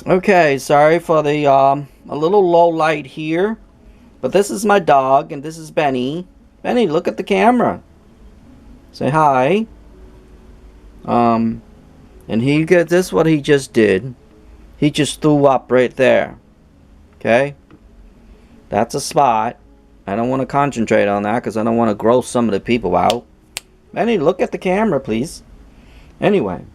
Okay, sorry for the a little low light here, but this is my dog and this is Benny. Benny, look at the camera. Say hi. Um, and he get this what he just did. He just threw up right there. Okay, that's a spot. I don't want to concentrate on that because I don't want to gross some of the people out. Benny, look at the camera, please. Anyway,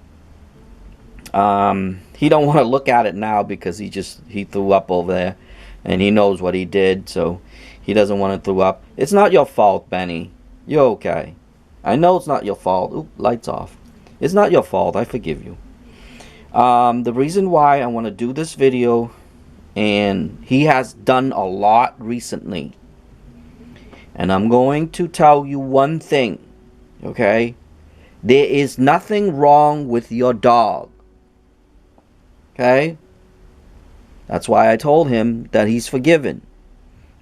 he don't want to look at it now because he threw up over there, and he knows what he did, so he doesn't want to throw up. It's not your fault, Benny. You're okay. I know it's not your fault. Oop, lights off. It's not your fault. I forgive you. The reason why I want to do this video, and he has done a lot recently, and I'm going to tell you one thing, okay? There is nothing wrong with your dog. Okay? That's why I told him that he's forgiven.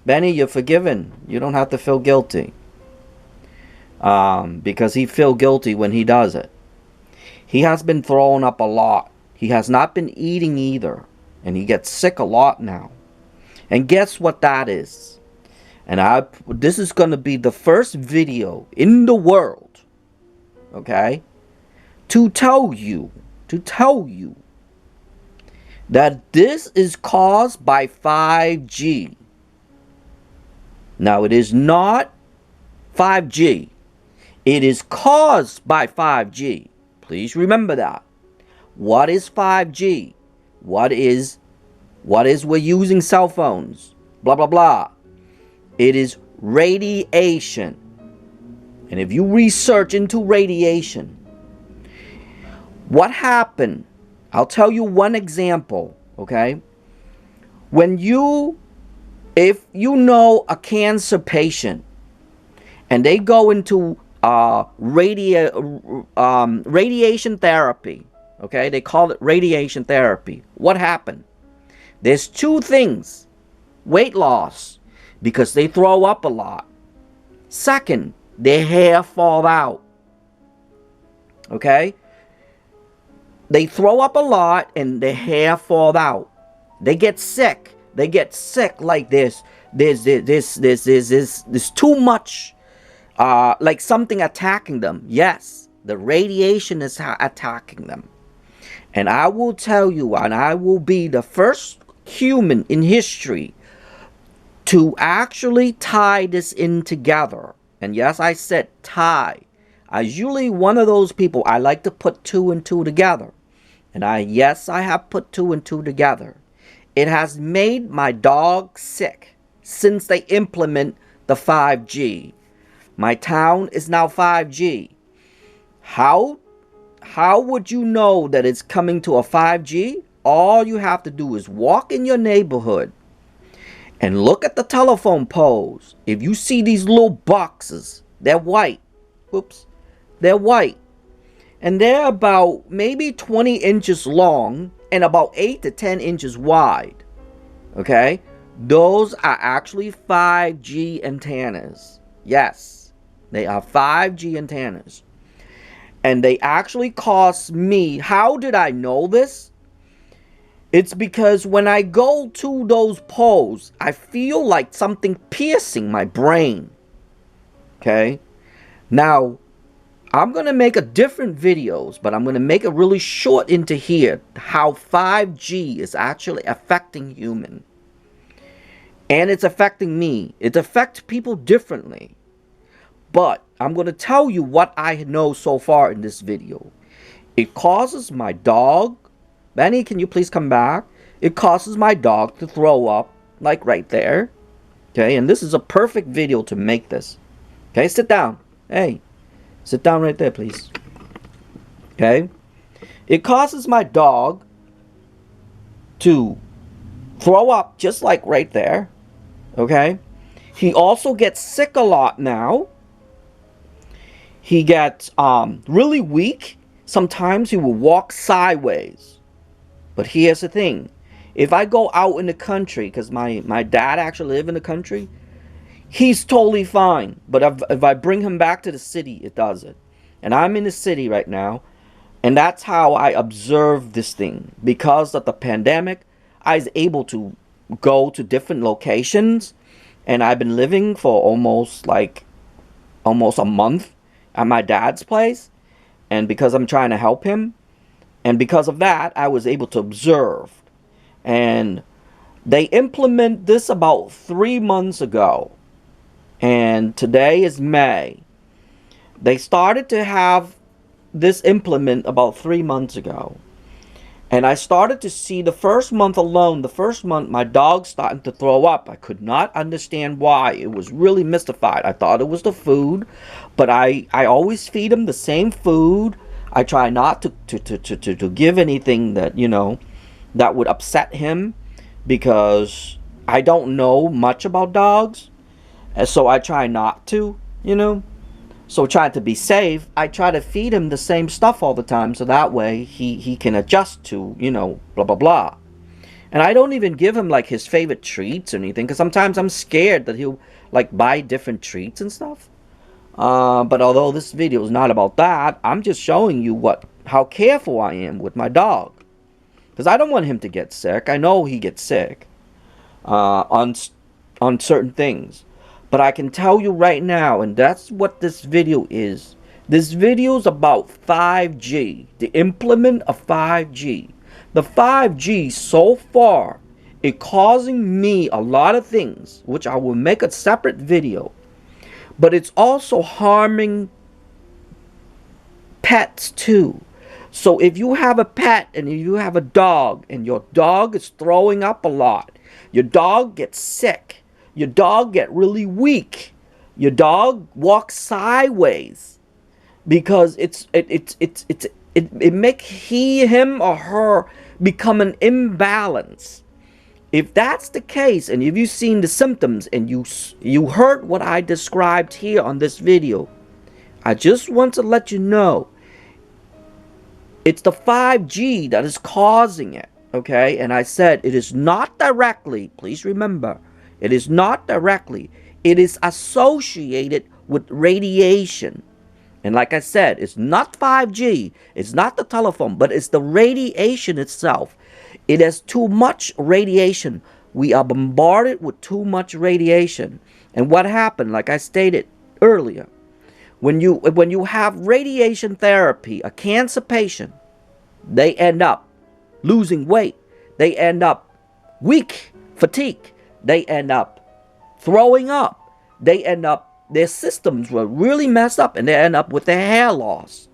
Benny, you're forgiven. You don't have to feel guilty. Because he feel guilty when he does it. He has been throwing up a lot. He has not been eating either. And he gets sick a lot now. And guess what that is? And this is going to be the first video in the world, okay, to tell you that this is caused by 5G. Now, it is not 5G. It is caused by 5G. Please remember that. What is 5G? What is we're using cell phones? Blah, blah, blah. It is radiation. And if you research into radiation, what happened? I'll tell you one example, okay? If you know a cancer patient and they go into radiation therapy, okay? They call it radiation therapy. What happened? There's two things. Weight loss, because they throw up a lot. Second, their hair fall out, okay? They throw up a lot and their hair fall out. They get sick. They get sick like this. There's too much, like something attacking them. Yes, the radiation is attacking them. And I will tell you, and I will be the first human in history to actually tie this in together. And yes, I said tie. I'm usually one of those people, I like to put two and two together. And I have put two and two together. It has made my dog sick since they implement the 5G. My town is now 5G. How would you know that it's coming to a 5G? All you have to do is walk in your neighborhood and look at the telephone poles. If you see these little boxes, they're white. Oops. They're white. And they're about maybe 20 inches long and about 8 to 10 inches wide. Okay? Those are actually 5G antennas. Yes, they are 5G antennas. And they actually cost me. How did I know this? It's because when I go to those poles, I feel like something piercing my brain. Okay? Now, I'm going to make a different videos, but I'm going to make it really short into here how 5G is actually affecting human. And it's affecting me. It affects people differently. But I'm going to tell you what I know so far in this video. It causes my dog, Benny, can you please come back? It causes my dog to throw up, like right there. Okay, and this is a perfect video to make this. Okay, sit down. Hey. Sit down right there, please. Okay? It causes my dog to throw up just like right there. Okay? He also gets sick a lot now. He gets really weak. Sometimes he will walk sideways. But here's the thing. If I go out in the country, because my dad actually live in the country, he's totally fine. But if I bring him back to the city, it does it. And I'm in the city right now. And that's how I observed this thing. Because of the pandemic, I was able to go to different locations, and I've been living for almost a month at my dad's place, and because I'm trying to help him, and because of that, I was able to observe. And they implement this about 3 months ago, and today is May. They started to have this implement about 3 months ago. And I started to see the first month alone, the first month, my dog starting to throw up. I could not understand why. It was really mystified. I thought it was the food, but I always feed him the same food. I try not to give anything that, that would upset him, because I don't know much about dogs. And so I try not to, So trying to be safe, I try to feed him the same stuff all the time, so that way he can adjust to, blah, blah, blah. And I don't even give him, like, his favorite treats or anything, because sometimes I'm scared that he'll, like, buy different treats and stuff. But although this video is not about that, I'm just showing you how careful I am with my dog. Because I don't want him to get sick. I know he gets sick on certain things. But I can tell you right now, and that's what this video is. This video is about 5G, the implement of 5G. The 5G so far is causing me a lot of things, which I will make a separate video. But it's also harming pets too. So if you have a pet and if you have a dog and your dog is throwing up a lot, your dog gets sick, your dog get really weak, your dog walks sideways, because it make him or her become an imbalance. If that's the case, and if you've seen the symptoms and you heard what I described here on this video, I just want to let you know it's the 5G that is causing it, okay? And I said it is not directly, please remember, it is not directly. It is associated with radiation. And like I said, it's not 5G. It's not the telephone, but it's the radiation itself. It has too much radiation. We are bombarded with too much radiation. And what happened, like I stated earlier, when you have radiation therapy, a cancer patient, they end up losing weight. They end up weak, fatigued. They end up throwing up. They end up, their systems were really messed up, and they end up with their hair loss.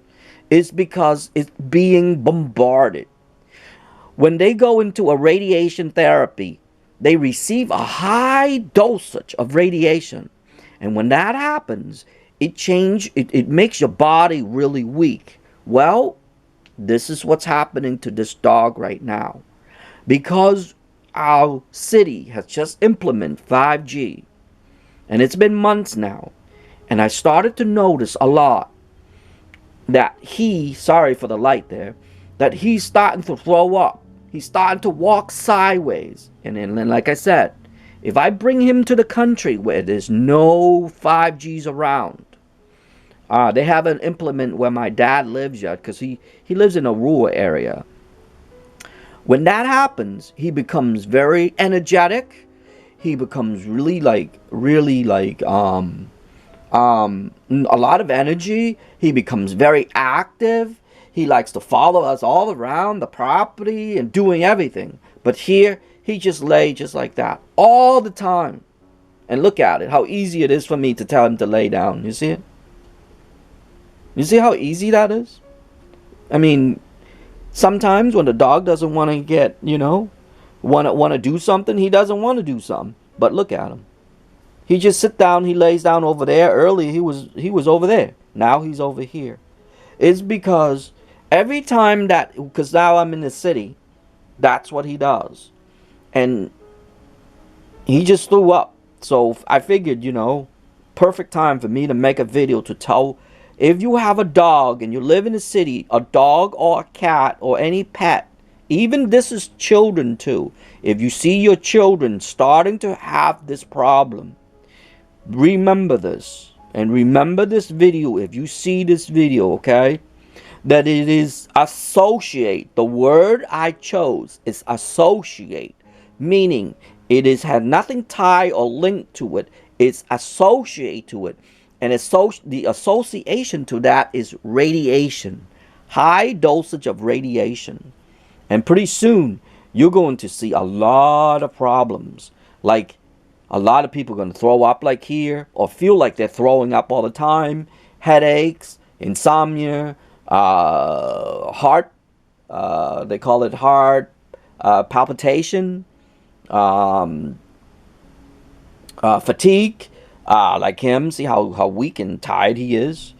It's because it's being bombarded. When they go into a radiation therapy, they receive a high dosage of radiation. And when that happens, it makes your body really weak. Well, this is what's happening to this dog right now. Because our city has just implemented 5G, and it's been months now, and I started to notice a lot that sorry for the light there, that he's starting to throw up. He's starting to walk sideways. And then, like I said, if I bring him to the country where there's no 5Gs around, they haven't implemented where my dad lives yet, because he lives in a rural area. When that happens, he becomes very energetic. He becomes really like a lot of energy. He becomes very active. He likes to follow us all around the property and doing everything. But here, he just lay just like that all the time. And look at it, how easy it is for me to tell him to lay down. You see it? You see how easy that is? I mean, sometimes when the dog doesn't want to get, want to do something, he doesn't want to do something. But look at him. He just sit down, he lays down over there. Earlier he was over there. Now he's over here. It's because every time because now I'm in the city, that's what he does. And he just threw up. So I figured, perfect time for me to make a video to tell, if you have a dog and you live in the city, a dog or a cat or any pet, even this is children too. If you see your children starting to have this problem, remember this. And remember this video if you see this video, okay? that it is associate. The word I chose is associate, meaning it is had nothing tied or linked to it. It's associate to it. And the association to that is radiation. High dosage of radiation. And pretty soon, you're going to see a lot of problems. Like, a lot of people are going to throw up like here, or feel like they're throwing up all the time. Headaches, insomnia, heart, they call it heart palpitation, fatigue, like him. See how weak and tired he is.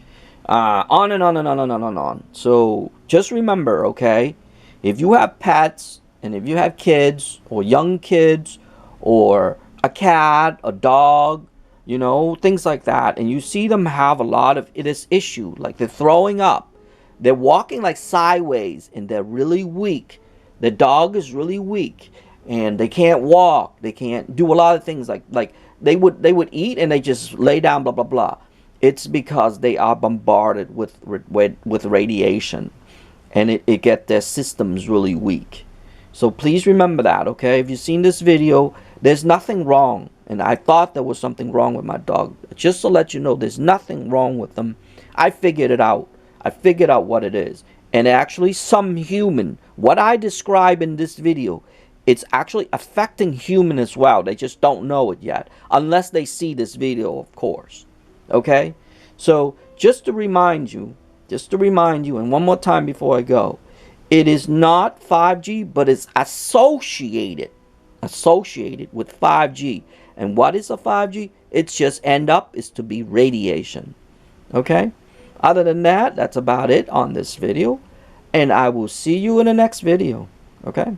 On and on and on and on and on. So just remember, okay, if you have pets and if you have kids or young kids or a cat, a dog, you know, things like that, and you see them have a lot of this issue, like they're throwing up, they're walking like sideways, and they're really weak. The dog is really weak, and they can't walk. They can't do a lot of things like they would eat and they just lay down, blah blah blah. It's because they are bombarded with radiation, and it get their systems really weak. So please remember that, okay? If you've seen this video, there's nothing wrong. And I thought there was something wrong with my dog. Just to let you know, there's nothing wrong with them. I figured it out. I figured out what it is. And actually, some human, what I describe in this video, it's actually affecting human as well. They just don't know it yet. Unless they see this video, of course. Okay? So, just to remind you, and one more time before I go, it is not 5G, but it's associated with 5G. And what is a 5G? It's just is to be radiation. Okay? Other than that, that's about it on this video. And I will see you in the next video. Okay?